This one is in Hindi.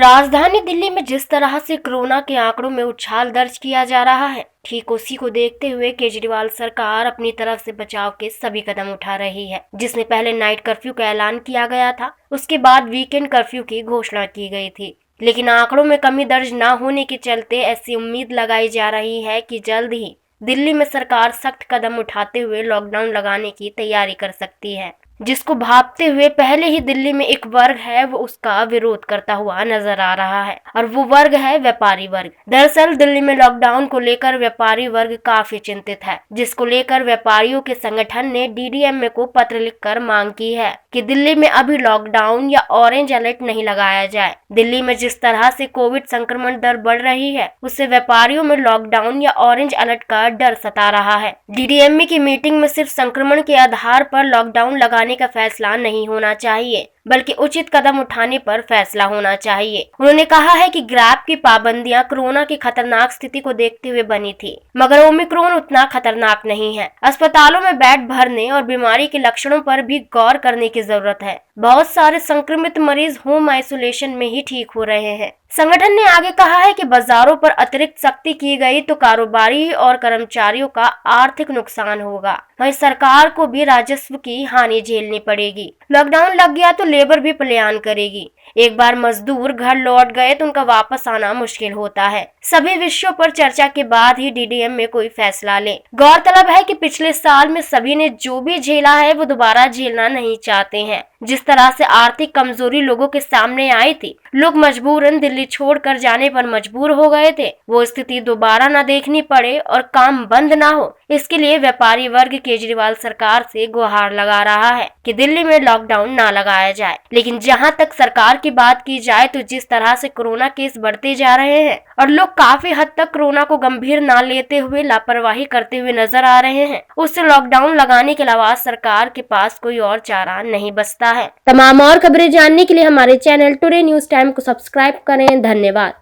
राजधानी दिल्ली में जिस तरह से कोरोना के आंकड़ों में उछाल दर्ज किया जा रहा है, ठीक उसी को देखते हुए केजरीवाल सरकार अपनी तरफ से बचाव के सभी कदम उठा रही है। जिसमें पहले नाइट कर्फ्यू का ऐलान किया गया था, उसके बाद वीकेंड कर्फ्यू की घोषणा की गई थी। लेकिन आंकड़ों में कमी दर्ज न होने के चलते ऐसी उम्मीद लगाई जा रही है कि जल्द ही दिल्ली में सरकार सख्त कदम उठाते हुए लॉकडाउन लगाने की तैयारी कर सकती है, जिसको भांपते हुए पहले ही दिल्ली में एक वर्ग है वो उसका विरोध करता हुआ नजर आ रहा है, और वो वर्ग है व्यापारी वर्ग। दरअसल दिल्ली में लॉकडाउन को लेकर व्यापारी वर्ग काफी चिंतित है, जिसको लेकर व्यापारियों के संगठन ने डीडीएमए को पत्र लिखकर मांग की है कि दिल्ली में अभी लॉकडाउन या ऑरेंज अलर्ट नहीं लगाया जाए। दिल्ली में जिस तरह से कोविड संक्रमण दर बढ़ रही है, उससे व्यापारियों में लॉकडाउन या ऑरेंज अलर्ट का डर सता रहा है। डीडीएमए की मीटिंग में सिर्फ संक्रमण के आधार पर लॉकडाउन लगाने का फैसला नहीं होना चाहिए, बल्कि उचित कदम उठाने पर फैसला होना चाहिए। उन्होंने कहा है कि ग्रैब की पाबंदियां कोरोना की खतरनाक स्थिति को देखते हुए बनी थी, मगर ओमिक्रॉन उतना खतरनाक नहीं है। अस्पतालों में बेड भरने और बीमारी के लक्षणों पर भी गौर करने की जरूरत है। बहुत सारे संक्रमित मरीज होम आइसोलेशन में ही ठीक हो रहे हैं। संगठन ने आगे कहा है कि बाजारों पर अतिरिक्त सख्ती की गई तो कारोबारी और कर्मचारियों का आर्थिक नुकसान होगा, वहीं सरकार को भी राजस्व की हानि झेलनी पड़ेगी। लॉकडाउन लग गया तो लेबर भी पलायन करेगी। एक बार मजदूर घर लौट गए तो उनका वापस आना मुश्किल होता है। सभी विषयों पर चर्चा के बाद ही डीडीएम में कोई फैसला ले। गौरतलब है कि पिछले साल में सभी ने जो भी झेला है वो दोबारा झेलना नहीं चाहते हैं। जिस तरह से आर्थिक कमजोरी लोगों के सामने आई थी, लोग मजबूरन दिल्ली छोड़कर जाने पर मजबूर हो गए थे। वो स्थिति दोबारा न देखनी पड़े और काम बंद ना हो, इसके लिए व्यापारी वर्ग केजरीवाल सरकार से गुहार लगा रहा है कि दिल्ली में लॉकडाउन ना लगाया जाए। लेकिन जहां तक सरकार की बात की जाए तो जिस तरह से कोरोना केस बढ़ते जा रहे हैं और लोग काफी हद तक कोरोना को गंभीर ना लेते हुए लापरवाही करते हुए नजर आ रहे हैं, उससे लॉकडाउन लगाने के अलावा सरकार के पास कोई और चारा नहीं बचता है। तमाम और खबरें जानने के लिए हमारे चैनल टुडे न्यूज टाइम को सब्सक्राइब करें। धन्यवाद।